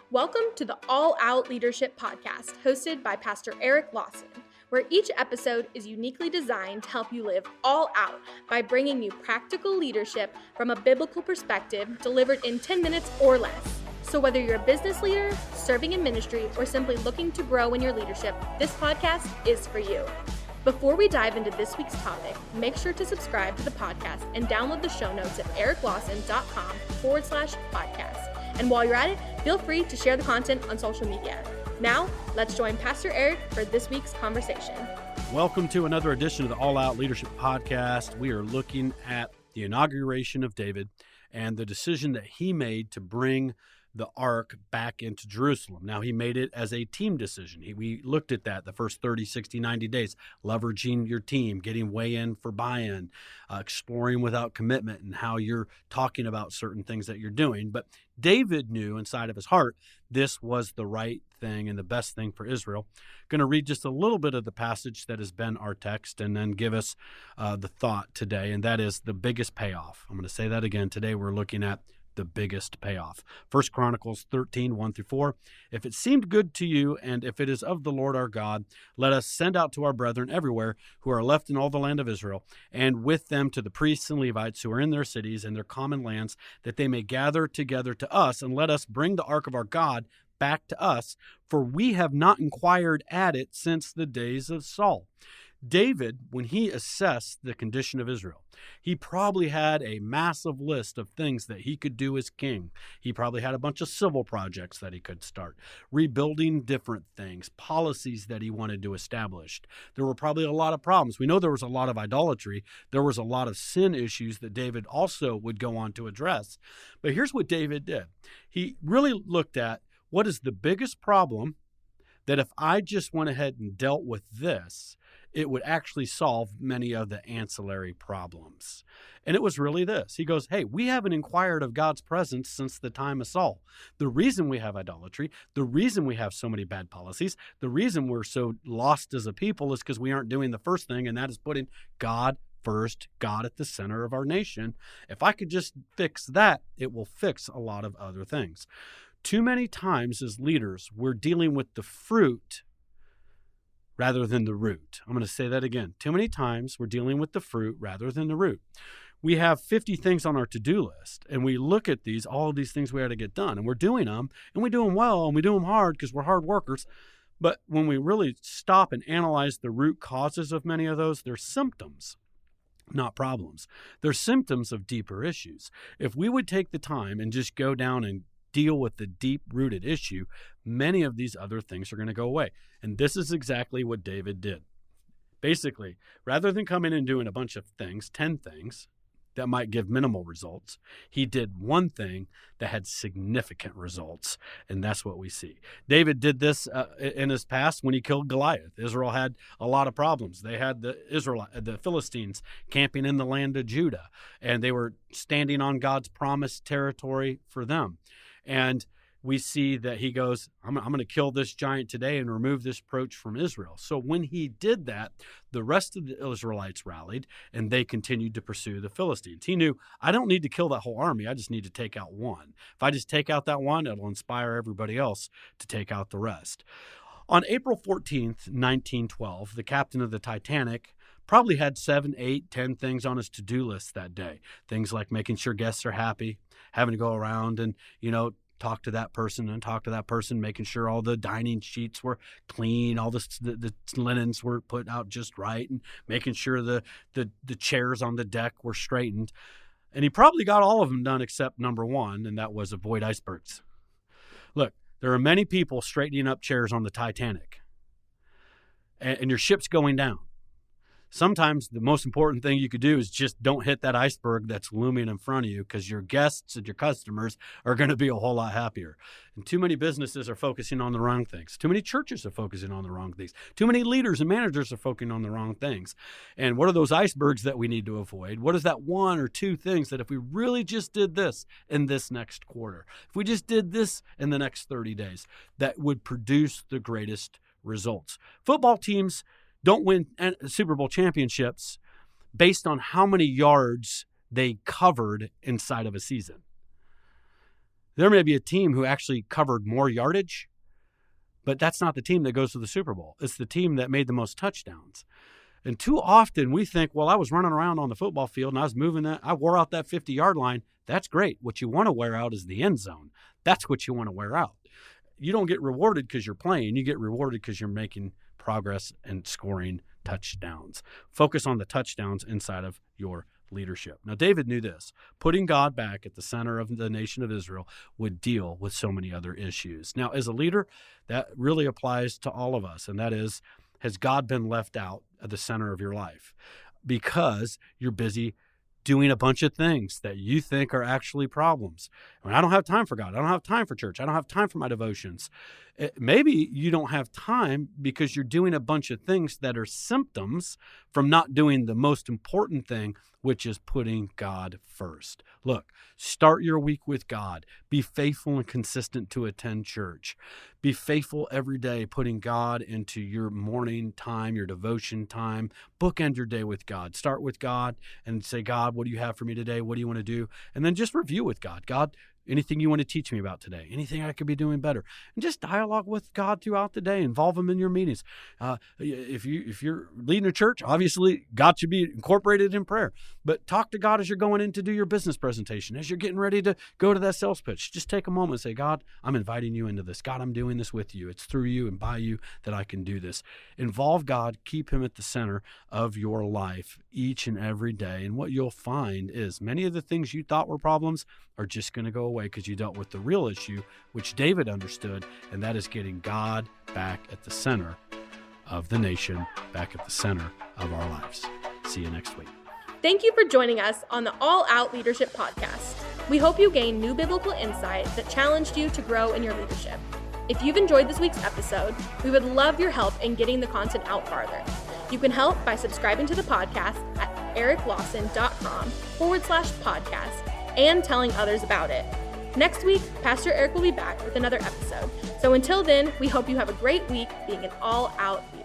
Welcome to the All Out Leadership Podcast, hosted by Pastor Eric Lawson, where each episode is uniquely designed to help you live all out by bringing you practical leadership from a biblical perspective delivered in 10 minutes or less. So whether you're a business leader, serving in ministry, or simply looking to grow in your leadership, this podcast is for you. Before we dive into this week's topic, make sure to subscribe to the podcast and download the show notes at ericlawson.com/podcast. And while you're at it, feel free to share the content on social media. Now, let's join Pastor Eric for this week's conversation. Welcome to another edition of the All Out Leadership Podcast. We are looking at the inauguration of David and the decision that he made to bring the ark back into Jerusalem. Now, he made it as a team decision. We looked at that the first 30, 60, 90 days, leveraging your team, getting weigh-in for buy-in, exploring without commitment, and how you're talking about certain things that you're doing. But David knew inside of his heart this was the right thing and the best thing for Israel. Going to read just a little bit of the passage that has been our text and then give us the thought today, and that is the biggest payoff. I'm going to say that again. Today we're looking at the biggest payoff. 1 Chronicles 13, 1-4. If it seemed good to you, and if it is of the Lord our God, let us send out to our brethren everywhere who are left in all the land of Israel, and with them to the priests and Levites who are in their cities and their common lands, that they may gather together to us, and let us bring the ark of our God back to us, for we have not inquired at it since the days of Saul. David, when he assessed the condition of Israel, he probably had a massive list of things that he could do as king. He probably had a bunch of civil projects that he could start, rebuilding different things, policies that he wanted to establish. There were probably a lot of problems. We know there was a lot of idolatry. There was a lot of sin issues that David also would go on to address. But here's what David did. He really looked at what is the biggest problem that if I just went ahead and dealt with this, it would actually solve many of the ancillary problems. And it was really this. He goes, hey, we haven't inquired of God's presence since the time of Saul. The reason we have idolatry, the reason we have so many bad policies, the reason we're so lost as a people is because we aren't doing the first thing, and that is putting God first, God at the center of our nation. If I could just fix that, it will fix a lot of other things. Too many times as leaders, we're dealing with the fruit rather than the root. I'm going to say that again. Too many times we're dealing with the fruit rather than the root. We have 50 things on our to-do list, and we look at all of these things we had to get done, and we're doing them, and we do them well, and we do them hard because we're hard workers. But when we really stop and analyze the root causes of many of those, they're symptoms, not problems. They're symptoms of deeper issues. If we would take the time and just go down and deal with the deep-rooted issue, many of these other things are going to go away. And this is exactly what David did. Basically, rather than coming and doing a bunch of things, 10 things that might give minimal results, he did one thing that had significant results, and that's what we see. David did this in his past when he killed Goliath. Israel had a lot of problems. They had the Philistines camping in the land of Judah, and they were standing on God's promised territory for them. And we see that he goes, I'm going to kill this giant today and remove this reproach from Israel. So when he did that, the rest of the Israelites rallied, and they continued to pursue the Philistines. He knew, I don't need to kill that whole army. I just need to take out one. If I just take out that one, it'll inspire everybody else to take out the rest. On April 14th, 1912, the captain of the Titanic probably had 7, 8, 10 things on his to-do list that day. Things like making sure guests are happy, having to go around and, talk to that person and talk to that person, making sure all the dining sheets were clean, all the linens were put out just right, and making sure the chairs on the deck were straightened. And he probably got all of them done except number one, and that was avoid icebergs. Look, there are many people straightening up chairs on the Titanic, and your ship's going down. Sometimes the most important thing you could do is just don't hit that iceberg that's looming in front of you, because your guests and your customers are going to be a whole lot happier. And too many businesses are focusing on the wrong things. Too many churches are focusing on the wrong things. Too many leaders and managers are focusing on the wrong things. And what are those icebergs that we need to avoid? What is that one or two things that if we really just did this in this next quarter, if we just did this in the next 30 days, that would produce the greatest results? Football teams don't win Super Bowl championships based on how many yards they covered inside of a season. There may be a team who actually covered more yardage, but that's not the team that goes to the Super Bowl. It's the team that made the most touchdowns. And too often we think, well, I was running around on the football field and I was moving that. I wore out that 50-yard line. That's great. What you want to wear out is the end zone. That's what you want to wear out. You don't get rewarded because you're playing. You get rewarded because you're making progress and scoring touchdowns. Focus on the touchdowns inside of your leadership. Now, David knew this. Putting God back at the center of the nation of Israel would deal with so many other issues. Now, as a leader, that really applies to all of us, and that is, has God been left out at the center of your life? Because you're busy doing a bunch of things that you think are actually problems. I mean, I don't have time for God. I don't have time for church. I don't have time for my devotions. Maybe you don't have time because you're doing a bunch of things that are symptoms from not doing the most important thing, which is putting God first. Look, start your week with God. Be faithful and consistent to attend church. Be faithful every day, putting God into your morning time, your devotion time. Bookend your day with God. Start with God and say, God, what do you have for me today? What do you want to do? And then just review with God. God, anything you want to teach me about today? Anything I could be doing better? And just dialogue with God throughout the day. Involve him in your meetings. If you're leading a church, obviously God should be incorporated in prayer. But talk to God as you're going in to do your business presentation, as you're getting ready to go to that sales pitch. Just take a moment and say, God, I'm inviting you into this. God, I'm doing this with you. It's through you and by you that I can do this. Involve God. Keep him at the center of your life each and every day. And what you'll find is many of the things you thought were problems are just going to go away because you dealt with the real issue, which David understood, and that is getting God back at the center of the nation, back at the center of our lives. See you next week. Thank you for joining us on the All Out Leadership Podcast. We hope you gained new biblical insight that challenged you to grow in your leadership. If you've enjoyed this week's episode, we would love your help in getting the content out farther. You can help by subscribing to the podcast at ericlawson.com/podcast and telling others about it. Next week, Pastor Eric will be back with another episode. So until then, we hope you have a great week being an all-out leader.